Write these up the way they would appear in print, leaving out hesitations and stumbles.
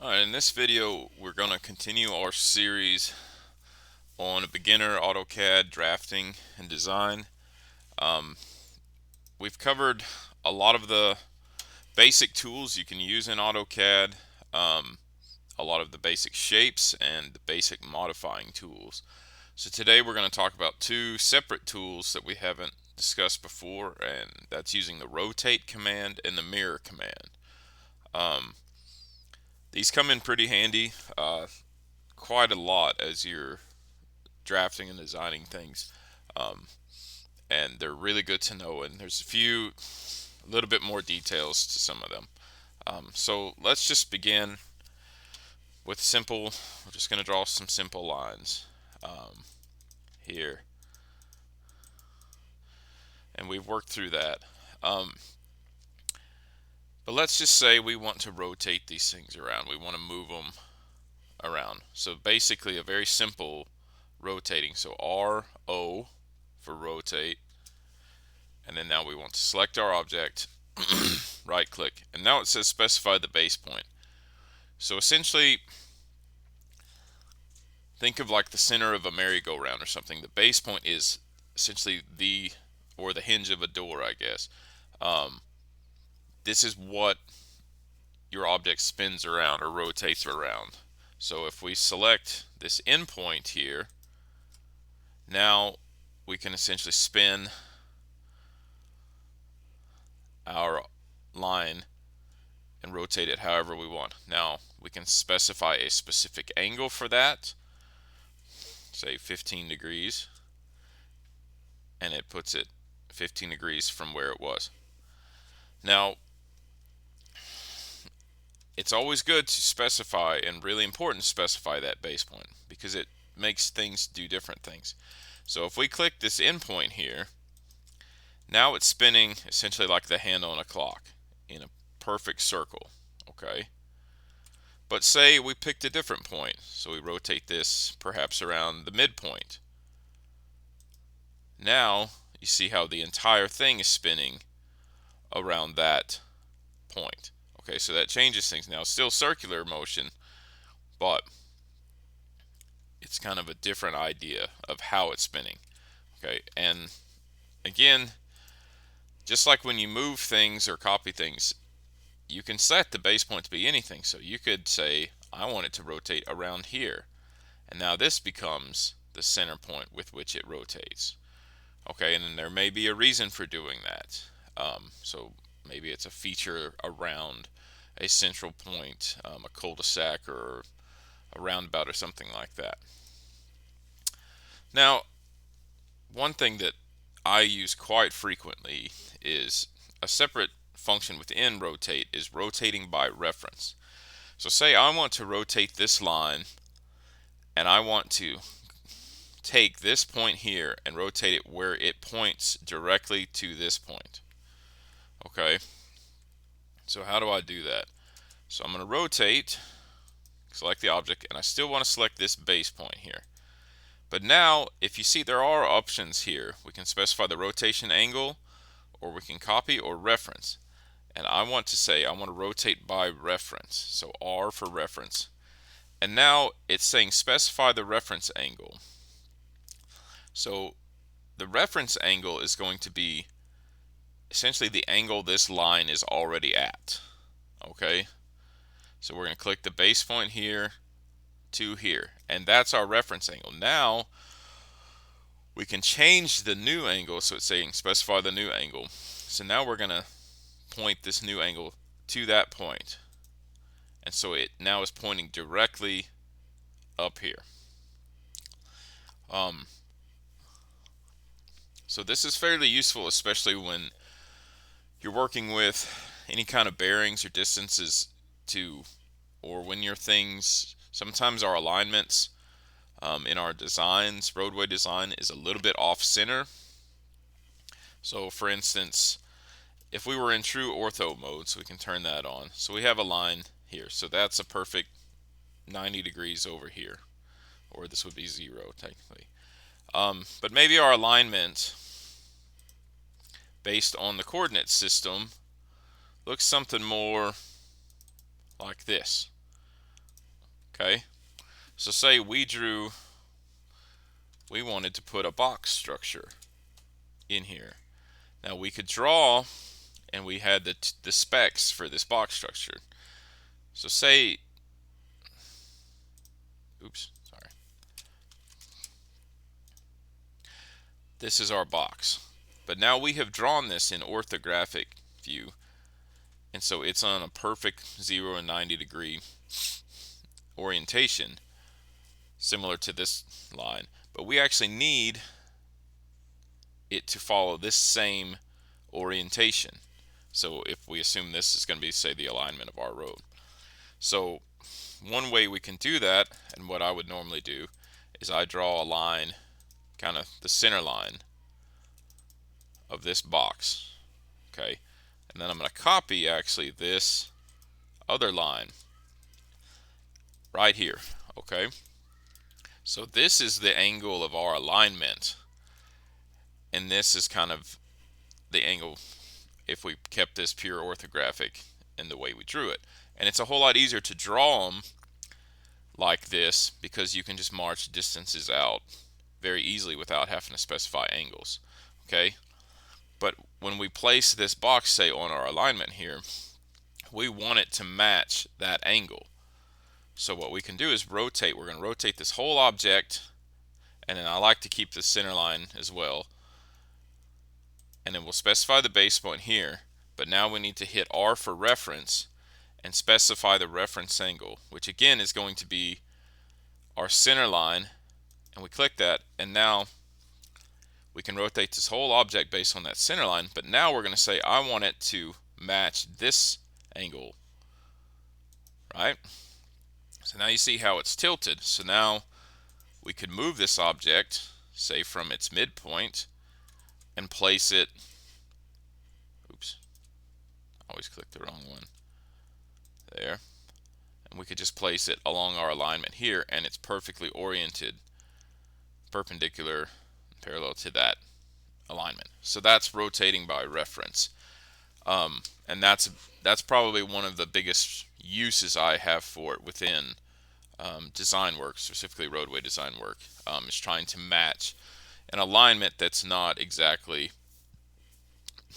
Alright, in this video we're going to continue our series on beginner AutoCAD drafting and design. Um, we've covered a lot of the basic tools you can use in AutoCAD, a lot of the basic shapes and the basic modifying tools. So today we're going to talk about two separate tools that we haven't discussed before, and that's using the rotate command and the mirror command. These come in pretty handy quite a lot as you're drafting and designing things, um, and they're really good to know, and there's a little bit more details to some of them. So let's just begin with we're just going to draw some simple lines here, and we've worked through that. But let's just say we want to rotate these things around. We want to move them around. So basically a very simple rotating. So RO for rotate. And then now we want to select our object, right click, and now it says specify the base point. So essentially, think of like the center of a merry-go-round or something. The base point is essentially the hinge of a door, I guess. This is what your object spins around or rotates around. So if we select this endpoint here, now we can essentially spin our line and rotate it however we want. Now we can specify a specific angle for that, say 15 degrees, and it puts it 15 degrees from where it was. Now it's always good to specify, and really important to specify, that base point, because it makes things do different things. So if we click this endpoint here, now it's spinning essentially like the hand on a clock in a perfect circle. Okay, but say we picked a different point, so we rotate this perhaps around the midpoint. Now you see how the entire thing is spinning around that point. Okay, so that changes things. Now it's still circular motion, but it's kind of a different idea of how it's spinning. Okay, and again, just like when you move things or copy things, you can set the base point to be anything. So you could say, I want it to rotate around here, and now this becomes the center point with which it rotates. Okay, and then there may be a reason for doing that. So maybe it's a feature around a central point, a cul-de-sac or a roundabout or something like that. Now, one thing that I use quite frequently is a separate function within rotate is rotating by reference. So say I want to rotate this line, and I want to take this point here and rotate it where it points directly to this point. Okay, so how do I do that? So I'm going to rotate, select the object, and I still want to select this base point here. But now, if you see, there are options here. We can specify the rotation angle, or we can copy or reference. And I want to say I want to rotate by reference. So R for reference. And now it's saying specify the reference angle. So the reference angle is going to be essentially the angle this line is already at. Okay? So we're going to click the base point here to here, and that's our reference angle. Now we can change the new angle, so it's saying specify the new angle. So now we're going to point this new angle to that point, and so it now is pointing directly up here. So this is fairly useful, especially when you're working with any kind of bearings or distances or when your things, sometimes our alignments in our designs, roadway design, is a little bit off center. So for instance, if we were in true ortho mode, so we can turn that on. So we have a line here, so that's a perfect 90 degrees over here, or this would be 0 technically. But maybe our alignment based on the coordinate system looks something more like this. Okay, so say we wanted to put a box structure in here. Now we could draw, and we had the specs for this box structure. So say, oops, sorry. This is our box. But now we have drawn this in orthographic view, and so it's on a perfect 0 and 90 degree orientation, similar to this line. But we actually need it to follow this same orientation. So if we assume this is going to be, say, the alignment of our road. So one way we can do that, and what I would normally do, is I draw a line, kind of the center line of this box. Okay, and then I'm going to copy actually this other line right here. Okay, so this is the angle of our alignment, and this is kind of the angle if we kept this pure orthographic in the way we drew it. And it's a whole lot easier to draw them like this because you can just march distances out very easily without having to specify angles. Okay, but when we place this box, say, on our alignment here, we want it to match that angle. So what we can do is rotate. We're going to rotate this whole object, and then I like to keep the center line as well. And then we'll specify the base point here, but now we need to hit R for reference and specify the reference angle, which again is going to be our center line, and we click that, and now we can rotate this whole object based on that center line. But now we're going to say I want it to match this angle, right? So now you see how it's tilted. So now we could move this object, say, from its midpoint and place it, oops, I always click the wrong one, there, and we could just place it along our alignment here, and it's perfectly oriented, perpendicular, parallel to that alignment. So that's rotating by reference, and that's probably one of the biggest uses I have for it within design work, specifically roadway design work, is trying to match an alignment that's not exactly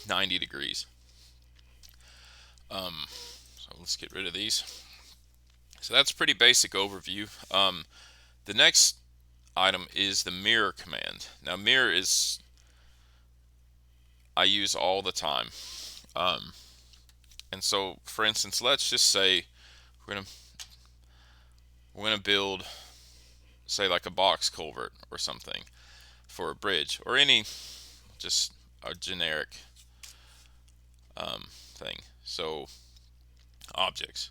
90 degrees. So let's get rid of these. So that's a pretty basic overview. The next item is the mirror command. Now mirror is I use all the time. And so for instance, let's just say we're gonna build, say, like a box culvert or something for a bridge, or any just a generic thing. So objects.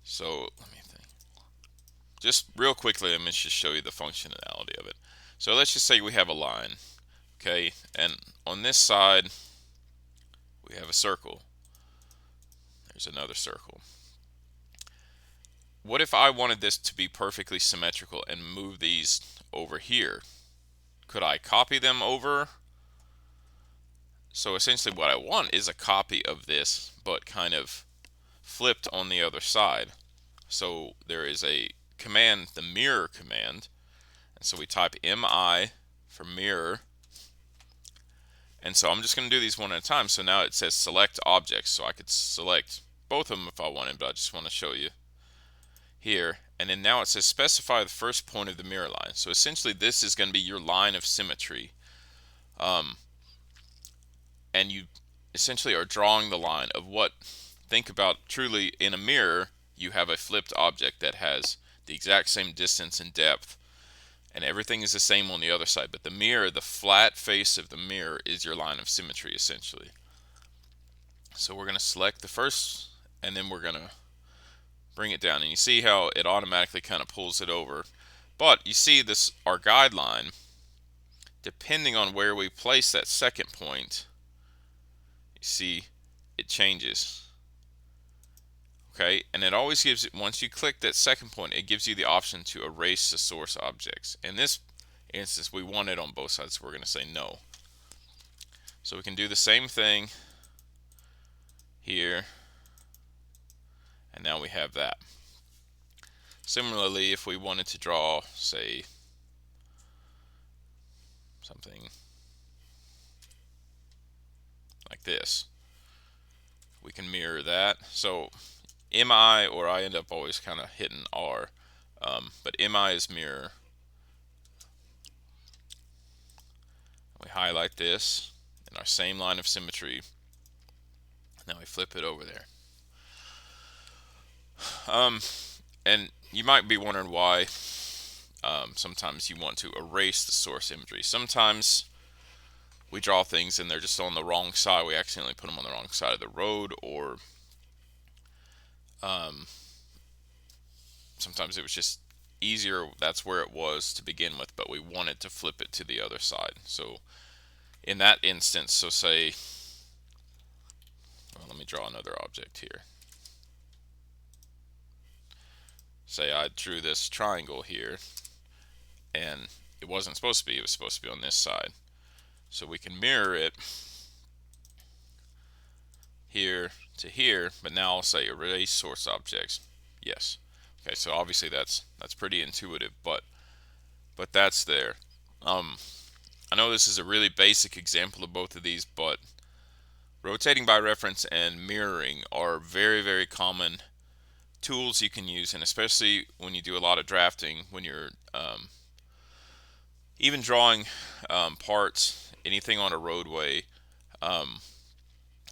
So let me think. Just real quickly, let me just show you the functionality of it. So let's just say we have a line, okay, and on this side we have a circle. There's another circle. What if I wanted this to be perfectly symmetrical and move these over here? Could I copy them over? So essentially what I want is a copy of this, but kind of flipped on the other side. So there is a command, the mirror command, and so we type MI for mirror, and so I'm just going to do these one at a time. So now it says select objects, so I could select both of them if I wanted, but I just want to show you here. And then now it says specify the first point of the mirror line. So essentially this is going to be your line of symmetry, and you essentially are drawing the line of what, think about truly in a mirror you have a flipped object that has the exact same distance and depth, and everything is the same on the other side, but the mirror, the flat face of the mirror, is your line of symmetry essentially. So we're going to select the first, and then we're going to bring it down, and you see how it automatically kind of pulls it over. But you see this, our guideline, depending on where we place that second point, you see it changes. Okay, and it always gives it, once you click that second point, it gives you the option to erase the source objects. In this instance, we want it on both sides, so we're going to say no. So we can do the same thing here, and now we have that. Similarly, if we wanted to draw, say, something like this, we can mirror that. So MI, or I end up always kind of hitting R, but MI is mirror. We highlight this in our same line of symmetry. Now we flip it over there. And you might be wondering why sometimes you want to erase the source imagery. Sometimes we draw things and they're just on the wrong side. We accidentally put them on the wrong side of the road, or sometimes it was just easier. That's where it was to begin with, but we wanted to flip it to the other side. So in that instance, so say, well, let me draw another object here. Say I drew this triangle here, and it wasn't supposed to be. It was supposed to be on this side. So we can mirror it here to here, but now I'll say erase source objects. Yes. Okay, so obviously that's pretty intuitive, but that's there. I know this is a really basic example of both of these, but rotating by reference and mirroring are very, very common tools you can use, and especially when you do a lot of drafting, when you're even drawing parts, anything on a roadway,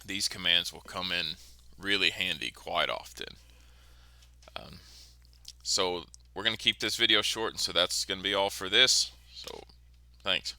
these commands will come in really handy quite often. So we're going to keep this video short, and so that's going to be all for this. So thanks.